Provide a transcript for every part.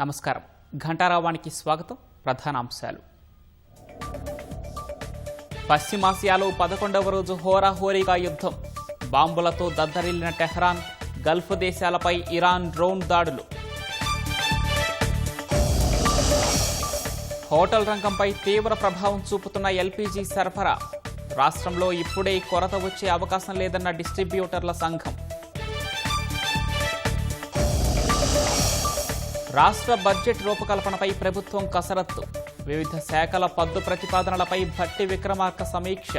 నమస్కారం. ఘంటారావానికి స్వాగతం. ప్రధానాంశాలు. పశ్చిమాసియాలో 11వ రోజు హోరాహోరీగా యుద్ధం. బాంబులతో దద్దరిల్లిన టెహ్రాన్, గల్ఫ్ దేశాలపై ఇరాన్ డ్రోన్ దాడులు. హోటల్ రంగంపై తీవ్ర ప్రభావం చూపుతున్న ఎల్పీజీ సరఫరా. రాష్ట్రంలో ఇప్పుడే కొరత వచ్చే అవకాశం లేదన్న డిస్ట్రిబ్యూటర్ల సంఘం. రాష్ట్ర బడ్జెట్ రూపకల్పనపై ప్రభుత్వం కసరత్తు. వివిధ శాఖల పద్దు ప్రతిపాదనలపై భట్టి విక్రమార్క సమీక్ష.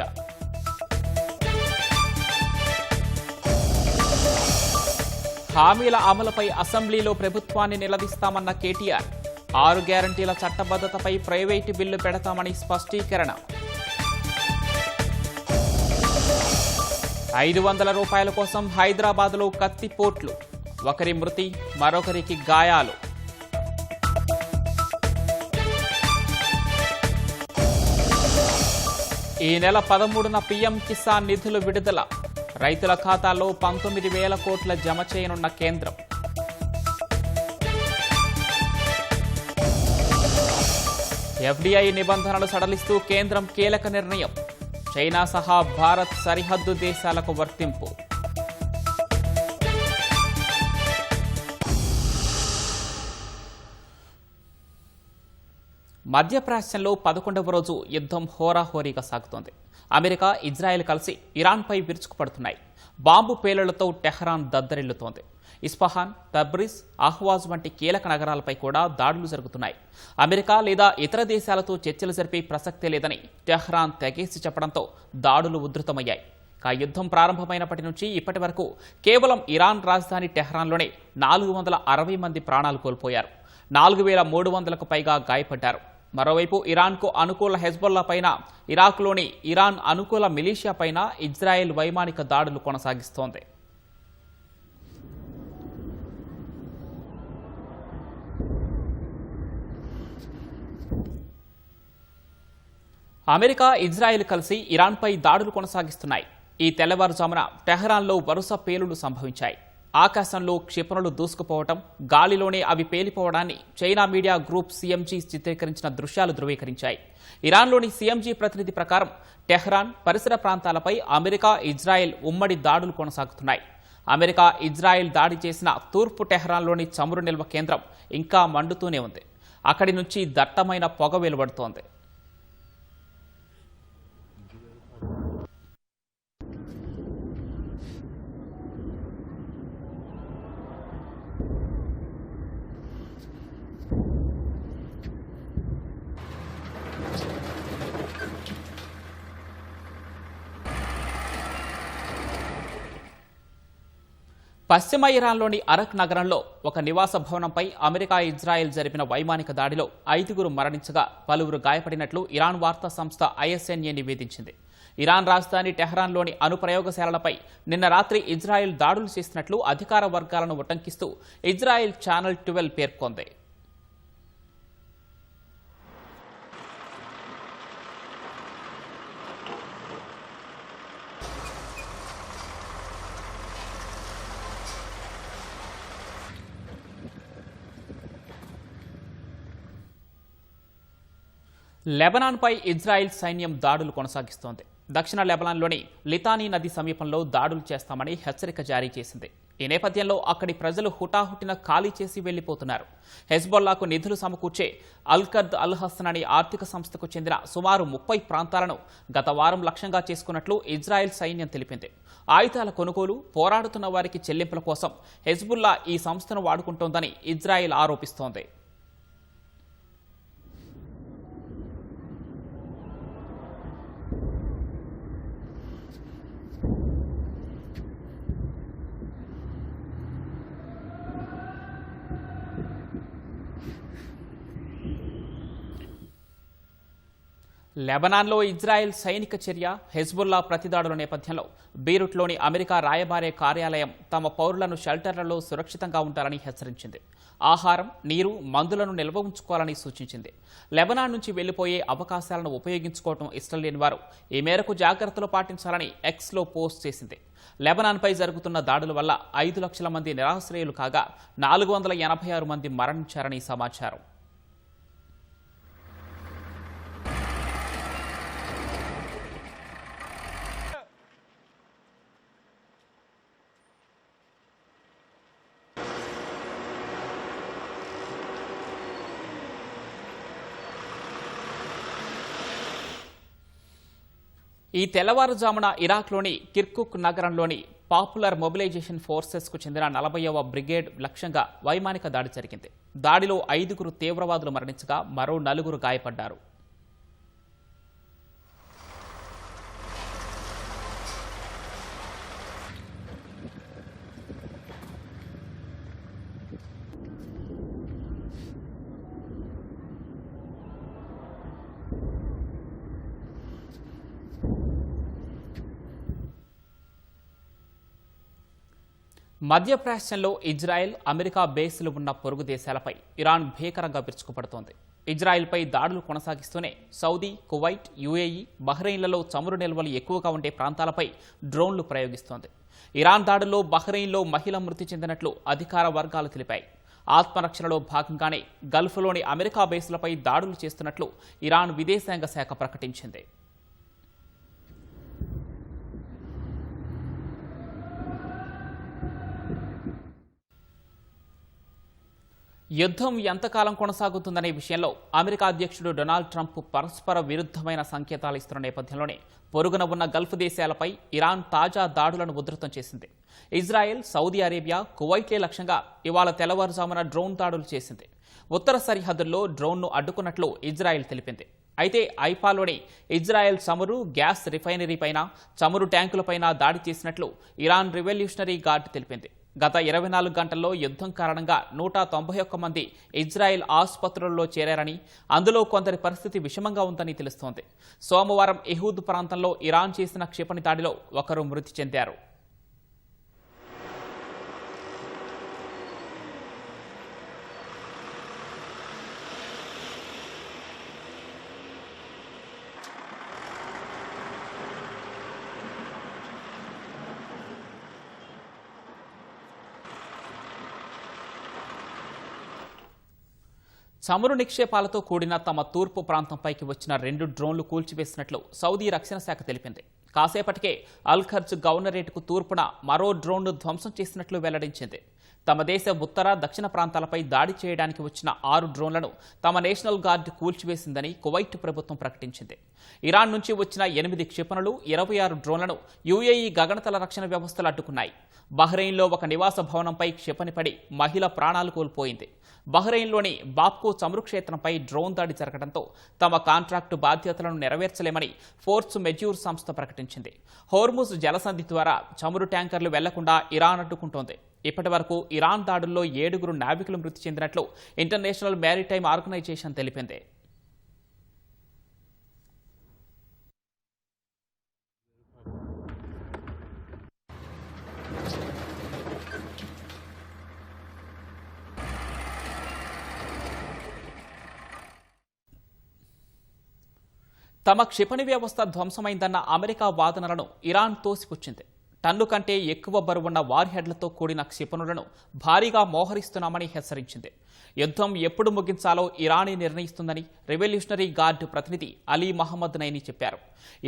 హామీల అమలుపై అసెంబ్లీలో ప్రభుత్వాన్ని నిలదీస్తామన్న కేటీఆర్. 6 గ్యారంటీల చట్టబద్ధతపై ప్రైవేటు బిల్లు పెడతామని స్పష్టీకరణ. 500 రూపాయల కోసం హైదరాబాద్లో కత్తిపోట్లు. ఒకరి మృతి, మరొకరికి గాయాలు. ఈ నెల 13న పీఎం కిసాన్ నిధులు విడుదల. రైతుల ఖాతాల్లో 19,000 కోట్ల జమ చేయనున్న కేంద్రం. ఎఫ్డీఐ నిబంధనలు సడలిస్తూ కేంద్రం కీలక నిర్ణయం. చైనా సహా భారత్ సరిహద్దు దేశాలకు వర్తింపు. మధ్యప్రాచ్యంలో 11వ రోజు యుద్ధం హోరాహోరీగా సాగుతోంది. అమెరికా, ఇజ్రాయెల్ కలిసి ఇరాన్పై విరుచుకుపడుతున్నాయి. బాంబు పేలుళ్లతో టెహ్రాన్ దద్దరిల్లుతోంది. ఇస్ఫహాన్, తబ్రిజ్, అహ్వాజ్ వంటి కీలక నగరాలపై కూడా దాడులు జరుగుతున్నాయి. అమెరికా లేదా ఇతర దేశాలతో చర్చలు జరిపే ప్రసక్తే లేదని టెహ్రాన్ తెగేసి చెప్పడంతో దాడులు ఉధృతమయ్యాయి. యుద్ధం ప్రారంభమైనప్పటి నుంచి ఇప్పటి వరకు కేవలం ఇరాన్ రాజధాని టెహ్రాన్లోనే 460 మంది ప్రాణాలు కోల్పోయారు. 4,300కు పైగా గాయపడ్డారు. మరోవైపు ఇరాన్కు అనుకూల హెజ్బొల్లా పైన, ఇరాక్లోని ఇరాన్ అనుకూల మిలీషియా పైన ఇజ్రాయెల్ వైమానిక దాడులు కొనసాగిస్తోంది. అమెరికా, ఇజ్రాయెల్ కలిసి ఇరాన్పై దాడులు కొనసాగిస్తున్నాయి. ఈ తెల్లవారుజామున టెహ్రాన్లో వరుస పేలుళ్లు సంభవించాయి. ఆకాశంలో క్షిపణులు దూసుకుపోవటం, గాలిలోనే అవి పేలిపోవడాన్ని చైనా మీడియా గ్రూప్ సిఎంజీ చిత్రీకరించిన దృశ్యాలు ధృవీకరించాయి. ఇరాన్లోని సిఎంజీ ప్రతినిధి ప్రకారం టెహ్రాన్ పరిసర ప్రాంతాలపై అమెరికా, ఇజ్రాయెల్ ఉమ్మడి దాడులు కొనసాగుతున్నాయి. అమెరికా, ఇజ్రాయెల్ దాడి చేసిన తూర్పు టెహ్రాన్లోని చమురు నిల్వ కేంద్రం ఇంకా మండుతూనే ఉంది. అక్కడి నుంచి దట్టమైన పొగ వెలువడుతోంది. పశ్చిమ ఇరాన్లోని అరక్ నగరంలో ఒక నివాస భవనంపై అమెరికా, ఇజ్రాయెల్ జరిపిన వైమానిక దాడిలో 5గురు మరణించగా పలువురు గాయపడినట్లు ఇరాన్ వార్తా సంస్థ ఐఎస్ఎన్ఏ నివేదించింది. ఇరాన్ రాజధాని టెహ్రాన్లోని అణుప్రయోగశాలలపై నిన్న రాత్రి ఇజ్రాయెల్ దాడులు చేసినట్లు అధికార వర్గాలను ఉటంకిస్తూ ఇజ్రాయెల్ ఛానల్ 12 పేర్కొంది. లెబనాన్పై ఇజ్రాయెల్ సైన్యం దాడులు కొనసాగిస్తోంది. దక్షిణ లెబనాన్లోని లితానీ నది సమీపంలో దాడులు చేస్తామని హెచ్చరిక జారీ చేసింది. ఈ నేపథ్యంలో అక్కడి ప్రజలు హుటాహుటిన ఖాళీ చేసి వెళ్లిపోతున్నారు. హెజ్బొల్లాకు నిధులు సమకూర్చే అల్కద్ అల్ హసన్ అనే ఆర్థిక సంస్థకు చెందిన సుమారు 30 ప్రాంతాలను గత వారం లక్ష్యంగా చేసుకున్నట్లు ఇజ్రాయెల్ సైన్యం తెలిపింది. ఆయుధాల కొనుగోలు, పోరాడుతున్న వారికి చెల్లింపుల కోసం హెజ్బుల్లా ఈ సంస్థను వాడుకుంటోందని ఇజ్రాయెల్ ఆరోపిస్తోంది. లెబనాన్లో ఇజ్రాయెల్ సైనిక చర్య, హెజ్బుల్లా ప్రతిదాడుల నేపథ్యంలో బీరుట్లోని అమెరికా రాయబార కార్యాలయం తమ పౌరులను షెల్టర్లలో సురక్షితంగా ఉండాలని హెచ్చరించింది. ఆహారం, నీరు, మందులను నిల్వ ఉంచుకోవాలని సూచించింది. లెబనాన్ నుంచి వెళ్లిపోయే అవకాశాలను ఉపయోగించుకోవడం ఇష్టం లేని వారు ఈ మేరకు జాగ్రత్తలు పాటించాలని ఎక్స్లో పోస్ట్ చేసింది. లెబనాన్పై జరుగుతున్న దాడుల వల్ల 5 లక్షల మంది నిరాశ్రయులు కాగా 486 మంది మరణించారని సమాచారం. ఈ తెల్లవారుజామున ఇరాక్లోని కిర్కుక్ నగరంలోని పాపులర్ మొబిలైజేషన్ ఫోర్సెస్కు చెందిన 40వ బ్రిగేడ్ లక్ష్యంగా వైమానిక దాడి జరిగింది. దాడిలో 5 తీవ్రవాదులు మరణించగా మరో 4 గాయపడ్డారు. మధ్యప్రాచ్యంలో ఇజ్రాయెల్, అమెరికా బేస్లు ఉన్న పొరుగు దేశాలపై ఇరాన్ భీకరంగా విరుచుకుపడుతోంది. ఇజ్రాయెల్పై దాడులు కొనసాగిస్తూనే సౌదీ, కువైట్, యుఏఈ, బహ్రెయిన్లలో చమురు నిల్వలు ఎక్కువగా ఉండే ప్రాంతాలపై డ్రోన్లు ప్రయోగిస్తోంది. ఇరాన్ దాడుల్లో బహ్రెయిన్లో మహిళ మృతి చెందినట్లు అధికార వర్గాలు తెలిపాయి. ఆత్మరక్షణలో భాగంగానే గల్ఫ్లోని అమెరికా బేస్లపై దాడులు చేస్తున్నట్లు ఇరాన్ విదేశాంగ శాఖ ప్రకటించింది. యుద్ధం ఎంతకాలం కొనసాగుతుందనే విషయంలో అమెరికా అధ్యక్షుడు డొనాల్డ్ ట్రంప్ పరస్పర విరుద్ధమైన సంకేతాలు ఇస్తున్న నేపథ్యంలోనే పొరుగున ఉన్న గల్ఫ్ దేశాలపై ఇరాన్ తాజా దాడులను ఉధృతం చేసింది. ఇజ్రాయెల్, సౌదీ అరేబియా, కువైట్లే లక్ష్యంగా ఇవాళ తెల్లవారుజామున డ్రోన్ దాడులు చేసింది. ఉత్తర సరిహద్దుల్లో డ్రోన్ను అడ్డుకున్నట్లు ఇజ్రాయెల్ తెలిపింది. అయితే ఐఫాలోని ఇజ్రాయెల్ చమురు, గ్యాస్ రిఫైనరీపైన, చమురు ట్యాంకులపైన దాడి చేసినట్లు ఇరాన్ రివల్యూషనరీ గార్డ్ తెలిపింది. గత 24 గంటల్లో యుద్ధం కారణంగా 191 మంది ఇజ్రాయెల్ ఆసుపత్రుల్లో చేరారని, అందులో కొందరి పరిస్థితి విషమంగా ఉందని తెలుస్తోంది. సోమవారం ఎహూద్ ప్రాంతంలో ఇరాన్ చేసిన క్షిపణి దాడిలో ఒకరు మృతి చెందారు. చమురు నిక్షేపాలతో కూడిన తమ తూర్పు ప్రాంతంపైకి వచ్చిన 2 డ్రోన్లు కూల్చివేసినట్లు సౌదీ రక్షణ శాఖ తెలిపింది. కాసేపటికే అల్ ఖర్జ్ గవర్నరేట్కు తూర్పున మరో డ్రోన్ను ధ్వంసం చేసినట్లు వెల్లడించింది. తమ దేశ ఉత్తర, దక్షిణ ప్రాంతాలపై దాడి చేయడానికి వచ్చిన 6 డ్రోన్లను తమ నేషనల్ గార్డ్ కూల్చివేసిందని కువైట్ ప్రభుత్వం ప్రకటించింది. ఇరాన్ నుంచి వచ్చిన 8 క్షిపణులు, 26 డ్రోన్లను యుఏఈ గగనతల రక్షణ వ్యవస్థలు అడ్డుకున్నాయి. బహ్రెయిన్లో ఒక నివాస భవనంపై క్షిపణి పడి మహిళ ప్రాణాలు కోల్పోయింది. బహ్రెయిన్లోని బాప్కో చమురు క్షేత్రంపై డ్రోన్ దాడి జరగడంతో తమ కాంట్రాక్టు బాధ్యతలను నెరవేర్చలేమని ఫోర్స్ మెజ్యూర్ సంస్థ ప్రకటించింది. హోర్ముజ్ జలసంధి ద్వారా చమురు ట్యాంకర్లు వెళ్లకుండా ఇరాన్ అడ్డుకుంటోంది. ఇప్పటి వరకు ఇరాన్ దాడుల్లో 7 నావికులు మృతి చెందినట్లు ఇంటర్నేషనల్ మ్యారిటైమ్ ఆర్గనైజేషన్ తెలిపింది. తమ క్షిపణి వ్యవస్థ ధ్వంసమైందన్న అమెరికా వాదనలను ఇరాన్ తోసిపుచ్చింది. టన్ను కంటే ఎక్కువ బరువున్న వార్హెడ్లతో కూడిన క్షిపణులను భారీగా మోహరిస్తున్నామని హెచ్చరించింది. యుద్ధం ఎప్పుడు ముగించాలో ఇరానే నిర్ణయిస్తుందని రెవల్యూషనరీ గార్డ్ ప్రతినిధి అలీ మహమ్మద్ నైని చెప్పారు.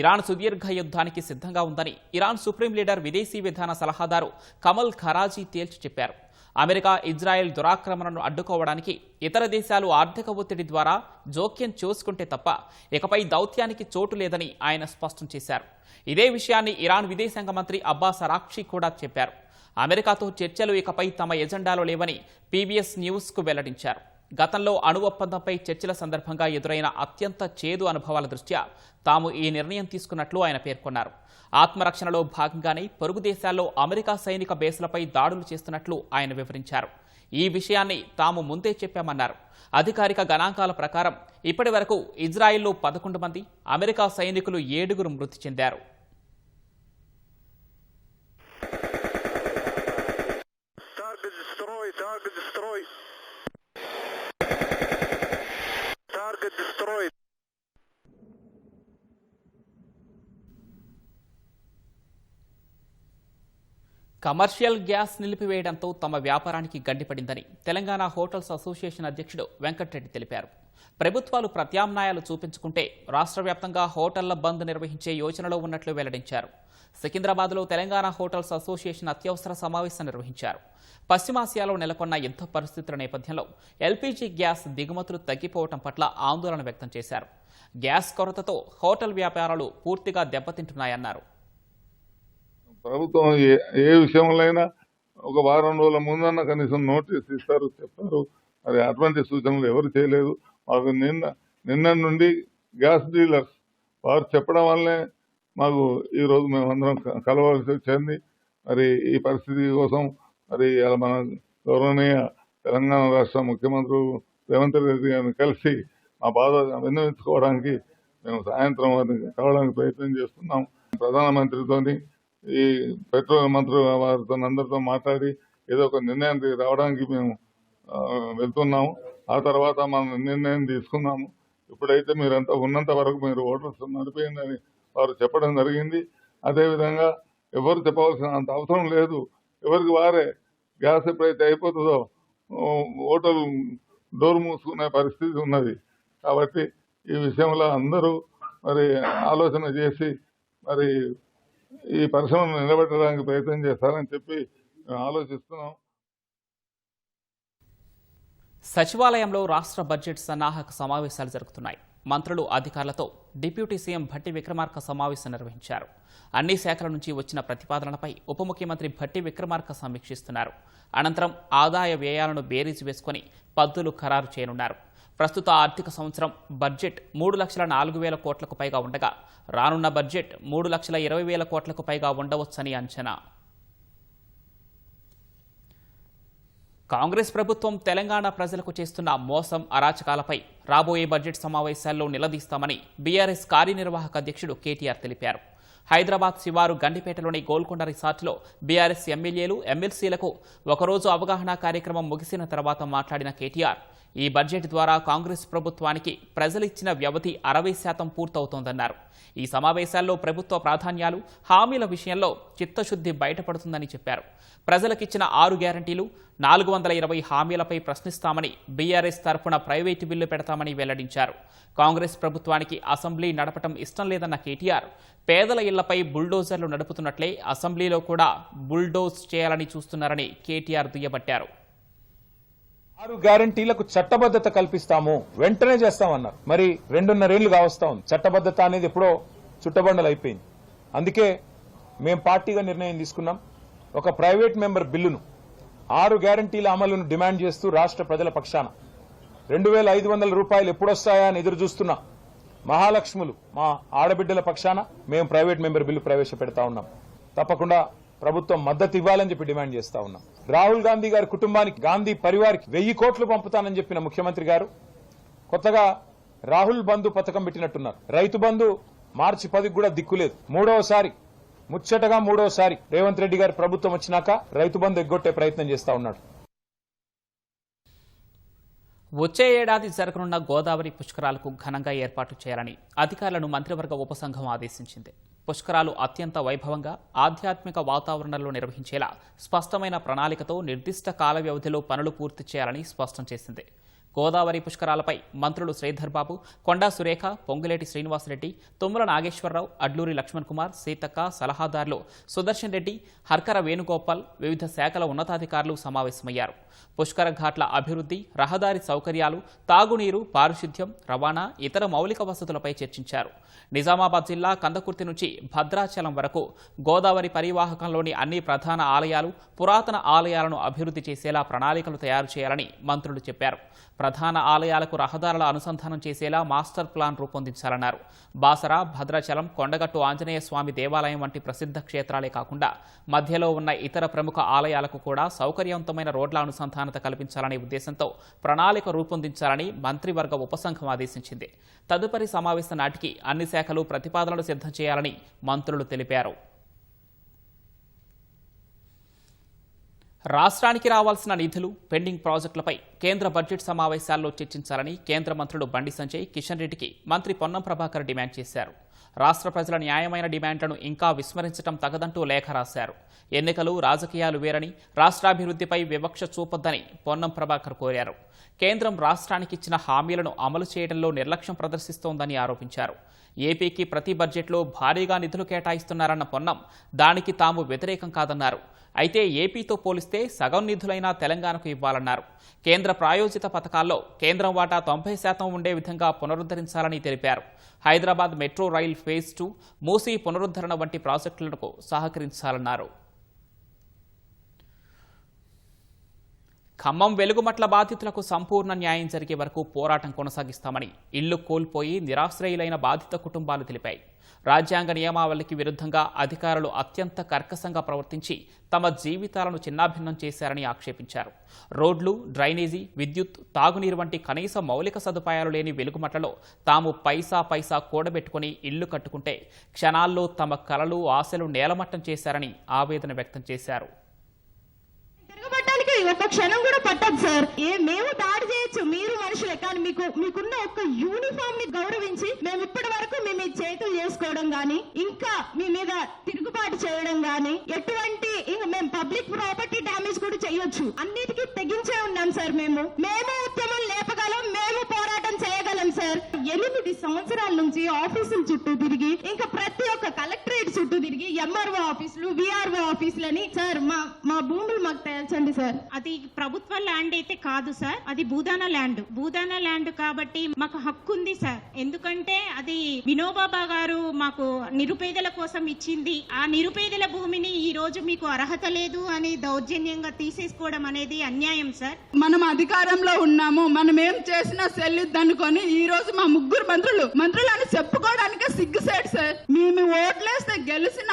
ఇరాన్ సుదీర్ఘ యుద్ధానికి సిద్ధంగా ఉందని ఇరాన్ సుప్రీం లీడర్, విదేశీ విధాన సలహాదారు కమల్ ఖరాజీ తేల్చి చెప్పారు. అమెరికా, ఇజ్రాయెల్ దురాక్రమణను అడ్డుకోవడానికి ఇతర దేశాలు ఆర్థిక ఒత్తిడి ద్వారా జోక్యం చేసుకుంటే తప్ప ఇకపై దౌత్యానికి చోటు లేదని ఆయన స్పష్టం చేశారు. ఇదే విషయాన్ని ఇరాన్ విదేశాంగ మంత్రి అబ్బాస్ అరాక్చి కూడా చెప్పారు. అమెరికాతో చర్చలు ఇకపై తమ ఎజెండాలో లేవని పీబీఎస్ న్యూస్కు వెల్లడించారు. గతంలో అణు ఒప్పందంపై చర్చల సందర్భంగా ఎదురైన అత్యంత చేదు అనుభవాల దృష్ట్యా తాము ఈ నిర్ణయం తీసుకున్నట్లు ఆయన పేర్కొన్నారు. ఆత్మరక్షణలో భాగంగానే పొరుగు దేశాల్లో అమెరికా సైనిక బేస్లపై దాడులు చేస్తున్నట్లు ఆయన వివరించారు. ఈ విషయాన్ని తాము ముందే చెప్పామన్నారు. అధికారిక గణాంకాల ప్రకారం ఇప్పటి వరకు ఇజ్రాయెల్లో 11 మంది, అమెరికా సైనికులు 7 మృతి చెందారు. కమర్షియల్ గ్యాస్ నిలిపివేయడంతో తమ వ్యాపారానికి గండిపడిందని తెలంగాణ హోటల్స్ అసోసియేషన్ అధ్యక్షుడు వెంకటరెడ్డి తెలిపారు. ప్రభుత్వాలు ప్రత్యామ్నాయాలు చూపించుకుంటే రాష్ట్ర వ్యాప్తంగా హోటళ్ల బంద్ నిర్వహించే యోచనలో ఉన్నట్లు వెల్లడించారు. సికింద్రాబాద్లో తెలంగాణ హోటల్స్ అసోసియేషన్ అత్యవసర సమావేశం నిర్వహించారు. పశ్చిమాసియాలో నెలకొన్న యుద్ధ పరిస్థితుల నేపథ్యంలో ఎల్పీజీ గ్యాస్ దిగుమతులు తగ్గిపోవడం పట్ల ఆందోళన వ్యక్తం చేశారు. గ్యాస్ కొరతతో హోటల్ వ్యాపారాలు పూర్తిగా దెబ్బతింటున్నాయన్నారు. ప్రభుత్వం ఏ విషయంలో ఒక వారం రోజుల ముందన్న కనీసం నోటీస్ ఇస్తారు చెప్పారు. మరి అటువంటి సూచనలు ఎవరు చేయలేదు. మాకు నిన్న నుండి గ్యాస్ డీలర్స్ వారు చెప్పడం వల్లే మాకు ఈరోజు మేమందరం కలవాల్సి వచ్చింది. మరి ఈ పరిస్థితి కోసం మరి ఇలా మన గౌరవనీయ తెలంగాణ రాష్ట్ర ముఖ్యమంత్రి రేవంత్ రెడ్డి గారిని కలిసి మా బాధ విన్నవించుకోవడానికి మేము సాయంత్రం కావడానికి ప్రయత్నం చేస్తున్నాం. ప్రధానమంత్రితోని ఈ పెట్రోల్ మంత్రి వారితో అందరితో మాట్లాడి ఏదో ఒక నిర్ణయం రావడానికి మేము వెళ్తున్నాము. ఆ తర్వాత మనం నిర్ణయం తీసుకున్నాము. ఇప్పుడైతే మీరంతా ఉన్నంత వరకు మీరు హోటల్స్ నడిపోయిందని వారు చెప్పడం జరిగింది. అదేవిధంగా ఎవరు చెప్పవలసిన అంత అవసరం లేదు. ఎవరికి వారే గ్యాస్ ఎప్పుడైతే అయిపోతుందో హోటల్ డోర్ మూసుకునే పరిస్థితి ఉన్నది. కాబట్టి ఈ విషయంలో అందరూ మరి ఆలోచన చేసి మరి ఈ పరిశ్రమను నిలబెట్టడానికి ప్రయత్నం చేస్తారని చెప్పి ఆలోచిస్తున్నాం. సచివాలయంలో రాష్ట్ర బడ్జెట్ సన్నాహక సమావేశాలు జరుగుతున్నాయి. మంత్రులు అధికారులతో డిప్యూటీ సీఎం భట్టి విక్రమార్క సమావేశం నిర్వహించారు. అన్ని శాఖల నుంచి వచ్చిన ప్రతిపాదనలపై ఉప ముఖ్యమంత్రి భట్టి విక్రమార్క సమీక్షిస్తున్నారు. అనంతరం ఆదాయ వ్యయాలను బేరీజు వేసుకుని పద్దులు ఖరారు చేయనున్నారు. ప్రస్తుత ఆర్థిక సంవత్సరం బడ్జెట్ 3,04,000 కోట్లకు పైగా ఉండగా రానున్న బడ్జెట్ 3,20,000 కోట్లకు పైగా ఉండవచ్చని అంచనా. కాంగ్రెస్ ప్రభుత్వం తెలంగాణ ప్రజలకు చేస్తున్న మోసం అరాచకాలపై రాబోయే బడ్జెట్ సమావేశాల్లో నిలదీస్తామని బీఆర్ఎస్ కార్యనిర్వాహక అధ్యక్షుడు కేటీఆర్ తెలిపారు. హైదరాబాద్ శివారు గండిపేటలోని గోల్కొండ రిసార్ట్లో బీఆర్ఎస్ ఎమ్మెల్యేలు ఎమ్మెల్సీలకు ఒకరోజు అవగాహన కార్యక్రమం ముగిసిన తర్వాత మాట్లాడిన కేటీఆర్ ఈ బడ్జెట్ ద్వారా కాంగ్రెస్ ప్రభుత్వానికి ప్రజలిచ్చిన వ్యవధి 60% పూర్తవుతోందన్నారు. ఈ సమావేశాల్లో ప్రభుత్వ ప్రాధాన్యాలు హామీల విషయంలో చిత్తశుద్ధి బయటపడుతుందని చెప్పారు. ప్రజలకిచ్చిన 6 గ్యారంటీలు 420 హామీలపై ప్రశ్నిస్తామని బీఆర్ఎస్ తరఫున ప్రైవేటు బిల్లు పెడతామని వెల్లడించారు. కాంగ్రెస్ ప్రభుత్వానికి అసెంబ్లీ నడపటం ఇష్టం లేదన్న కేటీఆర్ పేదల ఇళ్లపై బుల్డోజర్లు నడుపుతున్నట్లే అసెంబ్లీలో కూడా బుల్డోజ్ చేయాలని చూస్తున్నారని కేటీఆర్ దుయ్యబట్టారు. 6 గ్యారంటీలకు చట్టబద్ధత కల్పిస్తాము, వెంటనే చేస్తామన్నారు. మరి 2.5 ఏళ్లు కావస్తా ఉంది. చట్టబద్ధత అనేది ఎప్పుడో చుట్టబండలు అయిపోయింది. అందుకే మేము పార్టీగా నిర్ణయం తీసుకున్నాం. ఒక ప్రైవేట్ మెంబర్ బిల్లును 6 గ్యారంటీల అమలును డిమాండ్ చేస్తూ రాష్ట్ర ప్రజల పక్షాన 2,500 రూపాయలు ఎప్పుడొస్తాయా అని ఎదురు చూస్తున్న మహాలక్ష్ములు మా ఆడబిడ్డల పక్షాన మేము ప్రైవేట్ మెంబర్ బిల్లు ప్రవేశపెడతా ఉన్నాం. తప్పకుండా ప్రభుత్వం మద్దతు ఇవ్వాలని చెప్పి డిమాండ్ చేస్తా ఉన్నాం. రాహుల్ గాంధీ గారి కుటుంబానికి, గాంధీ పరివారికి 1000 కోట్లు పంపుతానని చెప్పిన ముఖ్యమంత్రి గారు కొత్తగా రాహుల్ బంధు పథకం పెట్టినట్టున్నారు. రైతు బంధు మార్చి 10కి కూడా దిక్కులేదు. ముచ్చటగా మూడోసారి రేవంత్ రెడ్డి గారి ప్రభుత్వం వచ్చినాక రైతు బంధు ఎగ్గొట్టే ప్రయత్నం చేస్తా ఉన్నాడు. వచ్చే ఏడాది జరగనున్న గోదావరి పుష్కరాలకు ఘనంగా ఏర్పాటు చేయాలని అధికారులను మంత్రివర్గ ఉపసంఘం ఆదేశించింది. పుష్కరాలు అత్యంత వైభవంగా ఆధ్యాత్మిక వాతావరణంలో నిర్వహించేలా స్పష్టమైన ప్రణాళికతో నిర్దిష్ట కాల వ్యవధిలో పనులు పూర్తి చేయాలని స్పష్టం చేసింది. గోదావరి పుష్కరాలపై మంత్రులు శ్రీధర్ బాబు, కొండా సురేఖ, పొంగులేటి శ్రీనివాసరెడ్డి, తుమ్మల నాగేశ్వరరావు, అడ్లూరి లక్ష్మణ్ కుమార్, సీతక్క, సలహాదారులు సుదర్శన్ రెడ్డి, హర్కర వేణుగోపాల్, వివిధ శాఖల ఉన్నతాధికారులు సమావేశమయ్యారు. పుష్కర ఘాట్ల అభివృద్ధి, రహదారి సౌకర్యాలు, తాగునీరు, పారిశుద్ధ్యం, రవాణా, ఇతర మౌలిక వసతులపై చర్చించారు. నిజామాబాద్ జిల్లా కందకుర్తి నుంచి భద్రాచలం వరకు గోదావరి పరివాహకంలోని అన్ని ప్రధాన ఆలయాలు, పురాతన ఆలయాలను అభివృద్ధి చేసేలా ప్రణాళికలు తయారు చేయాలని మంత్రులు చెప్పారు. ప్రధాన ఆలయాలకు రహదారుల అనుసంధానం చేసేలా మాస్టర్ ప్లాన్ రూపొందించాలన్నారు. బాసర, భద్రాచలం, కొండగట్టు ఆంజనేయ స్వామి దేవాలయం వంటి ప్రసిద్ధ క్షేత్రాలే కాకుండా మధ్యలో ఉన్న ఇతర ప్రముఖ ఆలయాలకు కూడా సౌకర్యవంతమైన రోడ్ల అనుసంధానత కల్పించాలనే ఉద్దేశంతో ప్రణాళిక రూపొందించాలని మంత్రివర్గ ఉపసంఘం ఆదేశించింది. తదుపరి సమావేశం నాటికి అన్ని శాఖలు ప్రతిపాదనలు సిద్ధం చేయాలని మంత్రులు తెలిపారు. రాష్ట్రానికి రావాల్సిన నిధులు, పెండింగ్ ప్రాజెక్టులపై కేంద్ర బడ్జెట్ సమావేశాల్లో చర్చించాలని కేంద్ర మంత్రులు బండి సంజయ్, కిషన్ రెడ్డికి మంత్రి పొన్నం ప్రభాకర్ డిమాండ్ చేశారు. రాష్ట్ర ప్రజల న్యాయమైన డిమాండ్లను ఇంకా విస్మరించడం తగదంటూ లేఖ రాశారు. ఎన్నికలు రాజకీయాలు వేరని, రాష్ట్రాభివృద్ధిపై వివక్ష చూపొద్దని పొన్నం ప్రభాకర్ కోరారు. కేంద్రం రాష్ట్రానికి ఇచ్చిన హామీలను అమలు చేయడంలో నిర్లక్ష్యం ప్రదర్శిస్తోందని ఆరోపించారు. ఏపీకి ప్రతి బడ్జెట్లో భారీగా నిధులు కేటాయిస్తున్నారన్న పొన్నం దానికి తాము వ్యతిరేకం కాదన్నారు. అయితే ఏపీతో పోలిస్తే సగం నిధులైనా తెలంగాణకు ఇవ్వాలన్నారు. కేంద్ర ప్రాయోజిత పథకాల్లో కేంద్రం వాటా 90% ఉండే విధంగా పునరుద్ధరించాలని తెలిపారు. Hyderabad metro rail phase 2, Musi పునరుద్ధరణ వంటి ప్రాజెక్టులకు సహకరించాలన్నారు. ఖమ్మం వెలుగుమట్ల బాధితులకు సంపూర్ణ న్యాయం జరిగే వరకు పోరాటం కొనసాగిస్తామని ఇళ్లు కోల్పోయి నిరాశ్రయులైన బాధిత కుటుంబాలు తెలిపాయి. రాజ్యాంగ నియమావళికి విరుద్ధంగా అధికారులు అత్యంత కర్కశంగా ప్రవర్తించి తమ జీవితాలను చిన్నాభిన్నం చేశారని ఆక్షేపించారు. రోడ్లు, డ్రైనేజీ, విద్యుత్, తాగునీరు వంటి కనీస మౌలిక సదుపాయాలు లేని వెలుగుమట్లలో తాము పైసా కూడబెట్టుకుని ఇళ్లు కట్టుకుంటే క్షణాల్లో తమ కలలు, ఆశలు నేలమట్టం చేశారని ఆవేదన వ్యక్తం చేశారు. ఒక క్షణం కూడా పట్టదు సార్. మేము దాడి చేయొచ్చు, మీరు మనుషులే, కానీ మీకున్న ఒక యూనిఫామ్ ని గౌరవించి మేము ఇప్పటి వరకు మీ మీద చేతులు చేసుకోవడం గానీ, ఇంకా మీ మీద తిరుగుబాటు చేయడం గానీ, ఎటువంటి మేము పబ్లిక్ ప్రాపర్టీ డ్యామేజ్ కూడా చేయొచ్చు. అన్నిటికీ తెగించే ఉన్నాం సార్. మేము ఉద్యమం లేపగలం, మేము పోరాటం చేయగలం సార్. 8 సంవత్సరాల నుంచి ఆఫీసుల చుట్టూ తిరిగి, ఇంకా ప్రతి ఒక్క కలెక్టరేట్ చుట్టూ తిరిగి, ఎంఆర్ఓ ఆఫీసులు, విఆర్ఓ ఆఫీసులని సార్ మా భూములు మాకు తేల్చండి సార్. అది ప్రభుత్వ ల్యాండ్ అయితే కాదు సార్, అది భూదాన ల్యాండ్ కాబట్టి మాకు హక్కు ఉంది సార్. ఎందుకంటే అది వినోబాబా గారు మాకు నిరుపేదల కోసం ఇచ్చింది. ఆ నిరుపేదల భూమిని ఈ రోజు మీకు అర్హత లేదు అని దౌర్జన్యంగా తీసేసుకోవడం అనేది అన్యాయం సార్. మనం అధికారంలో ఉన్నాము, మనం ఏం చేసినా సెల్లిద్దనుకొని ఈ రోజు మా 3 మంత్రులు అని చెప్పుకోవడానికే సిగ్గుసేట్ సార్. మేము ఓట్లేస్తే గెలిచిన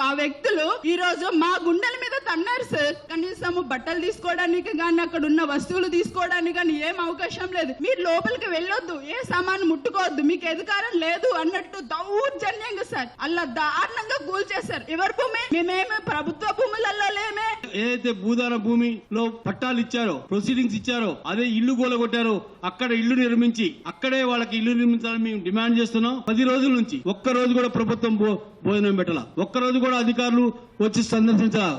ఆ వ్యక్తులు ఈ రోజు మా గుండెల మీద తన్నారు సార్. కనీసం బట్టలు తీసుకోవడానికి కానీ, అక్కడ ఉన్న వస్తువులు తీసుకోవడానికి కానీ ఏం అవకాశం లేదు. మీరు లోపలికి వెళ్ళొద్దు, ఏ సామాను ముట్టుకోవద్దు, మీకు అధికారం లేదు అన్నట్టు దౌర్జన్యంగా సార్ అలా దారుణంగా కూల్చేశారు. ఎవరి భూమి? మేమేమి ప్రభుత్వ భూములలో లేమే. ఏదైతే భూదాన భూమిలో పట్టాలు ఇచ్చారో, ప్రొసీడింగ్స్ ఇచ్చారో, అదే ఇల్లు కూలగొట్టారో అక్కడ ఇల్లు నిర్మించి అక్కడే వాళ్ళకి ఇల్లు నిర్మించాలని మేము డిమాండ్ చేస్తున్నాం. 10 రోజుల నుంచి ఒక్క రోజు కూడా ప్రభుత్వం భోజనం పెట్టాల, ఒక్క రోజు కూడా అధికారులు వచ్చి సందర్శించాల.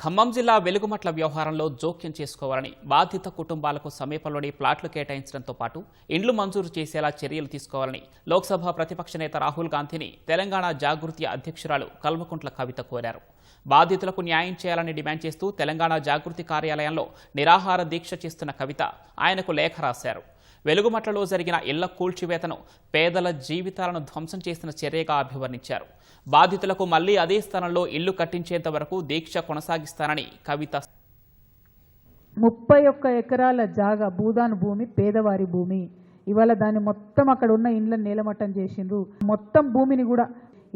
ఖమ్మం జిల్లా వెలుగుమట్ల వ్యవహారంలో జోక్యం చేసుకోవాలని బాధిత కుటుంబాలకు సమీపంలోని ప్లాట్లు కేటాయించడంతో పాటు ఇండ్లు మంజూరు చేసేలా చర్యలు తీసుకోవాలని లోక్సభ ప్రతిపక్ష నేత రాహుల్ గాంధీని తెలంగాణ జాగృతి అధ్యక్షురాలు కల్వకుంట్ల కవిత కోరారు. బాధితులకు న్యాయం చేయాలని డిమాండ్ చేస్తూ తెలంగాణ జాగృతి కార్యాలయంలో నిరాహార దీక్ష చేస్తున్న కవిత ఆయనకు లేఖ రాశారు. వెలుగుమట్లలో జరిగిన ఇళ్ల కూల్చివేతను పేదల జీవితాలను ధ్వంసం చేసిన చర్యగా అభివర్ణించారు. బాధితులకు మళ్లీ అదే స్థానంలో ఇల్లు కట్టించేంత వరకు దీక్ష కొనసాగిస్తానని కవిత. 31 ఎకరాల జాగా భూదాన్ భూమి, పేదవారి భూమి. ఇవాళ దాన్ని మొత్తం అక్కడ ఉన్న ఇండ్లను నేలమట్టం చేసిండ్రు. మొత్తం భూమిని కూడా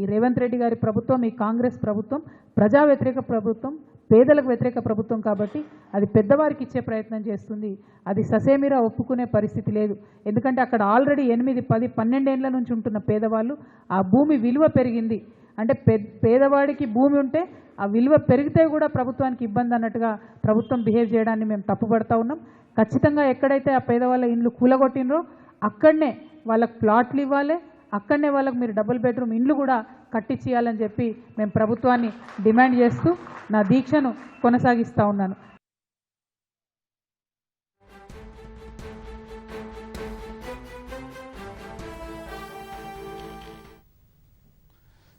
ఈ రేవంత్ రెడ్డి గారి ప్రభుత్వం, ఈ కాంగ్రెస్ ప్రభుత్వం ప్రజా వ్యతిరేక ప్రభుత్వం, పేదలకు వ్యతిరేక ప్రభుత్వం కాబట్టి అది పెద్దవారికి ఇచ్చే ప్రయత్నం చేస్తుంది. అది ససేమిరా ఒప్పుకునే పరిస్థితి లేదు. ఎందుకంటే అక్కడ ఆల్రెడీ 8, 10, 12 ఏళ్ల నుంచి ఉంటున్న పేదవాళ్ళు ఆ భూమి విలువ పెరిగింది. అంటే పేదవాడికి భూమి ఉంటే ఆ విలువ పెరిగితే కూడా ప్రభుత్వానికి ఇబ్బంది అన్నట్టుగా ప్రభుత్వం బిహేవ్ చేయడాన్ని మేము తప్పుపడతా ఉన్నాం. ఖచ్చితంగా ఎక్కడైతే ఆ పేదవాళ్ళ ఇండ్లు కూలగొట్టినరో అక్కడనే వాళ్ళకు ప్లాట్లు ఇవ్వాలి, అక్కడనే వాళ్ళకు మీరు డబుల్ బెడ్రూమ్ ఇండ్లు కూడా కట్టించేయాలని చెప్పి మేము ప్రభుత్వాన్ని డిమాండ్ చేస్తూ నా దీక్షను కొనసాగిస్తూ ఉన్నాను.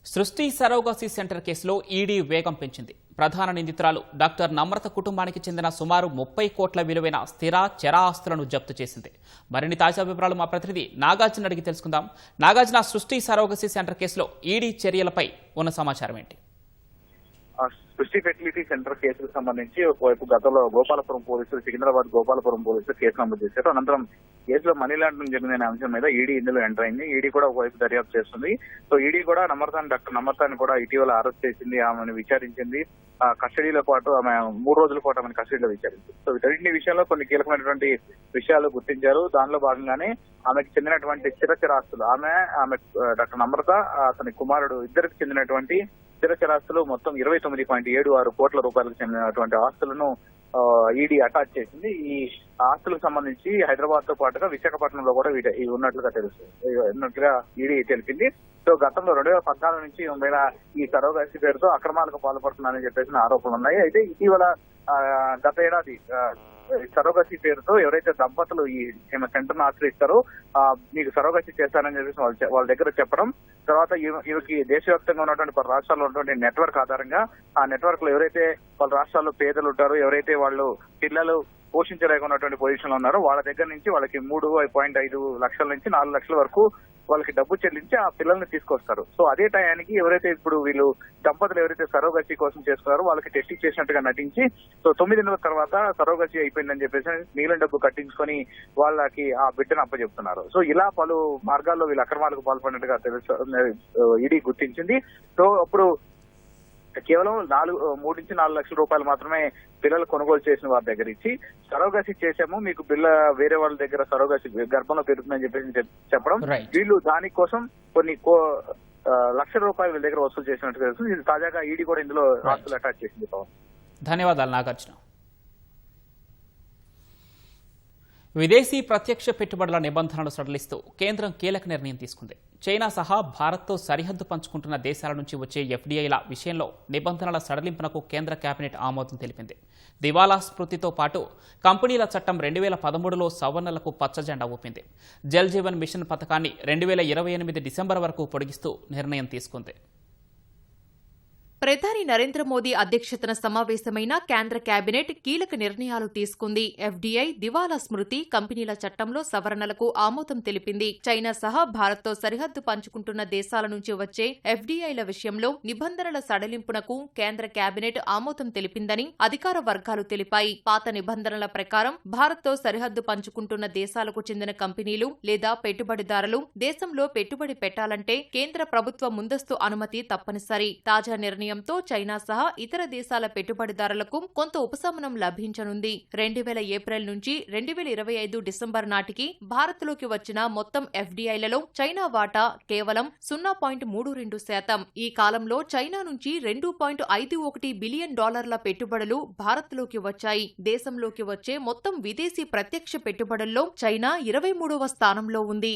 సృష్టి సరోగసీ సెంటర్ కేసులో ఈడీ వేగం పెంచింది. ప్రధాన నిందితురాలు డాక్టర్ నమ్రత కుటుంబానికి చెందిన సుమారు 30 కోట్ల విలువైన స్థిర చర ఆస్తులను జప్తు చేసింది. మరిన్ని తాజా వివరాలు మా ప్రతినిధి నాగార్జున అడిగి తెలుసుకుందాం. నాగార్జున, సృష్టి సరోగసీ సెంటర్ కేసులో ఈడీ చర్యలపై ఉన్న సమాచారం ఏంటి? సృష్టి ఫెర్టిలిటీ సెంటర్ కేసుకు సంబంధించి ఒకవైపు గతంలో గోపాలపురం పోలీసులు, సికింద్రాబాద్ గోపాలపురం పోలీసులు కేసు నమోదు చేశారు. అనంతరం కేసులో మనీ లాండరింగ్ జరిగిన అంశం మీద ఈడీ ఇందులో ఎంటర్ అయింది. ఈడీ కూడా ఒకవైపు దర్యాప్తు చేస్తుంది. సో ఈడీ కూడా డాక్టర్ నమ్రతాన్ని కూడా ఇటీవల అరెస్ట్ చేసింది, ఆమెను విచారించింది. కస్టడీలో పాటు ఆమె 3 రోజుల పాటు ఆమెను కస్టడీలో విచారించింది. సో వీటన్నింటి విషయాల్లో కొన్ని కీలకమైనటువంటి విషయాలు గుర్తించారు. దానిలో భాగంగానే ఆమెకు చెందినటువంటి స్థిరచరాస్తులు, ఆమె డాక్టర్ నమ్రత, అతని కుమారుడు ఇద్దరికి చెందినటువంటి స్థిరచరాస్తులు మొత్తం 29.76 కోట్ల రూపాయలకు చెందినటువంటి ఆస్తులను ఈడీ అటాచ్ చేసింది. ఈ ఆస్తులకు సంబంధించి హైదరాబాద్ తో పాటుగా విశాఖపట్నంలో కూడా ఇవి ఉన్నట్లుగా ఈడీ తెలిపింది. సో గతంలో 2014 నుంచి ఈమె ఈ సరోగసి పేరుతో అక్రమాలకు పాల్పడుతున్నారని చెప్పేసిన ఆరోపణలు ఉన్నాయి. అయితే ఇటీవల గత ఏడాది సరోగసి పేరుతో ఎవరైతే దంపతులు ఈ సెంటర్ ను ఆశ్రయిస్తారో మీకు సరోగసి చేస్తారని చెప్పేసి వాళ్ళ దగ్గర చెప్పడం, తర్వాత ఈమెకి దేశవ్యాప్తంగా ఉన్నటువంటి పలు రాష్ట్రాల్లో ఉన్నటువంటి నెట్వర్క్ ఆధారంగా ఆ నెట్వర్క్ లో ఎవరైతే వాళ్ళ రాష్ట్రాల్లో పేదలు ఉంటారో, ఎవరైతే వాళ్ళు పిల్లలు పోషించలేకున్నటువంటి పొజిషన్ లో ఉన్నారో వాళ్ళ దగ్గర నుంచి వాళ్ళకి 3.5 లక్షల నుంచి 4 లక్షల వరకు వాళ్ళకి డబ్బు చెల్లించి ఆ పిల్లల్ని తీసుకొస్తారు. సో అదే టయానికి ఎవరైతే ఇప్పుడు వీళ్ళు దంపతులు ఎవరైతే సరోగసి కోసం చేసుకున్నారో వాళ్ళకి టెస్ట్ చేసినట్టుగా నటించి సో 9 నెలల తర్వాత సరోగసి అయిపోయిందని చెప్పేసి మిగిలిన డబ్బు కట్టించుకొని వాళ్ళకి ఆ బిడ్డను అప్పచెప్తున్నారు. సో ఇలా పలు మార్గాల్లో వీళ్ళు అక్రమాలకు పాల్పడినట్టుగా ఈడీ గుర్తించింది. సో అప్పుడు కేవలం 3 నుంచి 4 లక్షల రూపాయలు మాత్రమే పిల్లలు కొనుగోలు చేసిన వారి దగ్గర ఇచ్చి సరోగసి చేశాము, మీకు వేరే వాళ్ళ దగ్గర సరోగసి గర్భంలో పెరుగుతుందని చెప్పేసి చెప్పడం, వీళ్ళు దానికోసం కొన్ని లక్షల రూపాయలు వీళ్ళ దగ్గర వసూలు చేసినట్టు తెలుస్తుంది. ఇది తాజాగా ఈడీ కూడా ఇందులో ఆస్తులు అటాచ్ చేసింది. ధన్యవాదాలు నాగార్జున. విదేశీ ప్రత్యక్ష పెట్టుబడుల నిబంధనలు సడలిస్తూ కేంద్రం కీలక నిర్ణయం తీసుకుంది. చైనా సహా భారత్తో సరిహద్దు పంచుకుంటున్న దేశాల నుంచి వచ్చే ఎఫ్డీఐల విషయంలో నిబంధనల సడలింపునకు కేంద్ర కేబినెట్ ఆమోదం తెలిపింది. దివాలా స్మృతితో పాటు కంపెనీల చట్టం 2013లో సవరణలకు పచ్చజెండా ఊపింది. జల్ జీవన్ మిషన్ పథకాన్ని 2028 డిసెంబర్ వరకు పొడిగిస్తూ నిర్ణయం తీసుకుంది. ప్రధాని నరేంద్ర మోదీ అధ్యక్షతన సమావేశమైన కేంద్ర కేబినెట్ కీలక నిర్ణయాలు తీసుకుంది. ఎఫ్డీఐ, దివాలా స్మృతి, కంపెనీల చట్టంలో సవరణలకు ఆమోదం తెలిపింది. చైనా సహా భారత్తో సరిహద్దు పంచుకుంటున్న దేశాల నుంచి వచ్చే ఎఫ్డీఐల విషయంలో నిబంధనల సడలింపునకు కేంద్ర కేబినెట్ ఆమోదం తెలిపిందని అధికార వర్గాలు తెలిపాయి. పాత నిబంధనల ప్రకారం భారత్తో సరిహద్దు పంచుకుంటున్న దేశాలకు చెందిన కంపెనీలు లేదా పెట్టుబడిదారులు దేశంలో పెట్టుబడి పెట్టాలంటే కేంద్ర ప్రభుత్వ ముందస్తు అనుమతి తప్పనిసరి. తాజా నిర్ణయంతో చైనా సహా ఇతర దేశాల పెట్టుబడిదారులకు కొంత ఉపశమనం లభించనుంది. 2000 ఏప్రిల్ నుంచి 2025 డిసెంబర్ నాటికి భారత్లోకి వచ్చిన మొత్తం ఎఫ్డీఐలలో చైనా వాటా కేవలం 0.32%. ఈ కాలంలో చైనా నుంచి $2.51 బిలియన్ పెట్టుబడులు భారత్లోకి వచ్చాయి. దేశంలోకి వచ్చే మొత్తం విదేశీ ప్రత్యక్ష పెట్టుబడుల్లో చైనా 23వ స్థానంలో ఉంది.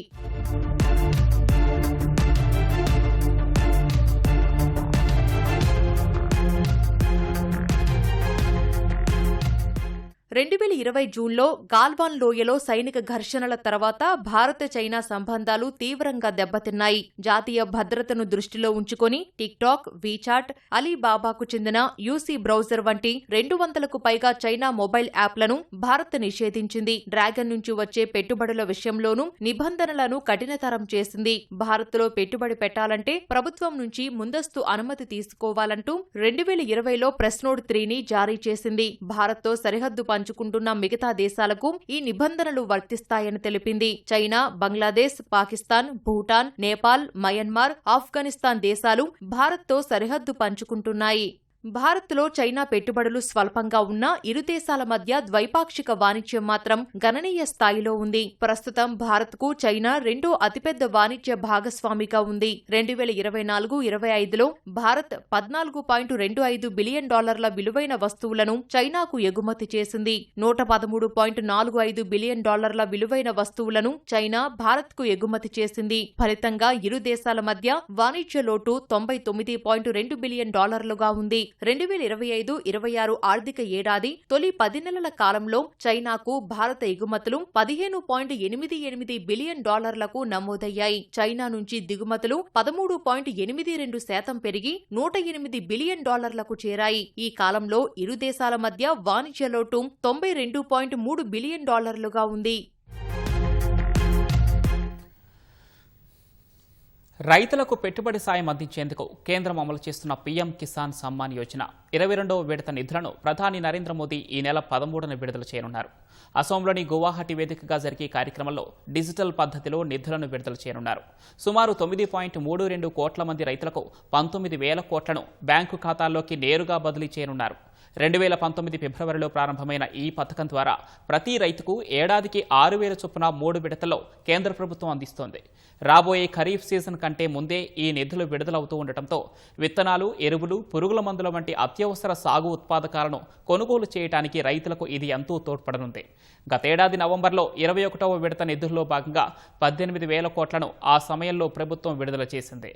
2020 జూన్లో గాల్వాన్ లోయలో సైనిక ఘర్షణల తర్వాత భారత చైనా సంబంధాలు తీవ్రంగా దెబ్బతిన్నాయి. జాతీయ భద్రతను దృష్టిలో ఉంచుకొని టిక్టాక్, వీచాట్, అలీబాబాకు చెందిన యూసీ బ్రౌజర్ వంటి 200కు పైగా చైనా మొబైల్ యాప్లను భారత్ నిషేధించింది. డ్రాగన్ నుంచి వచ్చే పెట్టుబడుల విషయంలోనూ నిబంధనలను కఠినతరం చేసింది. భారత్లో పెట్టుబడి పెట్టాలంటే ప్రభుత్వం నుంచి ముందస్తు అనుమతి తీసుకోవాలంటూ 2020లో ప్రెస్ నోట్ 3ని జారీ చేసింది. భారత్తో సరిహద్దు పంచుకుంటున్న మిగతా దేశాలకు ఈ నిబంధనలు వర్తిస్తాయని తెలిపింది. చైనా, బంగ్లాదేశ్, పాకిస్తాన్, భూటాన్, నేపాల్, మయన్మార్, ఆఫ్ఘనిస్తాన్ దేశాలు భారత్తో సరిహద్దు పంచుకుంటున్నాయి. భారత్లో చైనా పెట్టుబడులు స్వల్పంగా ఉన్న ఇరు దేశాల మధ్య ద్వైపాక్షిక వాణిజ్యం మాత్రం గణనీయ స్థాయిలో ఉంది. ప్రస్తుతం భారత్కు చైనా రెండో అతిపెద్ద వాణిజ్య భాగస్వామిగా ఉంది. 2024-25లో భారత్ $14.25 బిలియన్ విలువైన వస్తువులను చైనాకు ఎగుమతి చేసింది. $113.45 బిలియన్ విలువైన వస్తువులను చైనా భారత్కు ఎగుమతి చేసింది. ఫలితంగా ఇరు దేశాల మధ్య వాణిజ్య లోటు $99.2 బిలియన్ ఉంది. 2025-26 ఆర్థిక ఏడాది తొలి 10 నెలల కాలంలో చైనాకు భారత ఎగుమతులు $15.88 బిలియన్ నమోదయ్యాయి. చైనా నుంచి దిగుమతులు 13.82% పెరిగి $108 బిలియన్ చేరాయి. ఈ కాలంలో ఇరు దేశాల మధ్య వాణిజ్య లోటు $92.3 బిలియన్ ఉంది. రైతులకు పెట్టుబడి సాయం అందించేందుకు కేంద్రం అమలు చేస్తున్న పీఎం కిసాన్ సమ్మాన్ యోజన 22వ విడత నిధులను ప్రధాని నరేంద్ర మోదీ ఈ నెల 13న విడుదల చేయనున్నారు. అసోంలోని గువాహటి వేదికగా జరిగే కార్యక్రమంలో డిజిటల్ పద్ధతిలో నిధులను విడుదల చేయనున్నారు. సుమారు 9.32 కోట్ల మంది రైతులకు 19,000 కోట్లను బ్యాంకు ఖాతాల్లోకి నేరుగా బదిలీ చేయనున్నారు. 2019 ఫిబ్రవరిలో ప్రారంభమైన ఈ పథకం ద్వారా ప్రతి రైతుకు ఏడాదికి 6,000 చొప్పున 3 విడతల్లో కేంద్ర ప్రభుత్వం అందిస్తోంది. రాబోయే ఖరీఫ్ సీజన్ కంటే ముందే ఈ నిధులు విడుదలవుతూ ఉండటంతో విత్తనాలు, ఎరువులు, పురుగుల మందుల వంటి అత్యవసర సాగు ఉత్పాదకాలను కొనుగోలు చేయడానికి రైతులకు ఇది ఎంతో తోడ్పడనుంది. గతేడాది నవంబర్లో 21వ విడత నిధుల్లో భాగంగా 18,000 కోట్లను ఆ సమయంలో ప్రభుత్వం విడుదల చేసింది.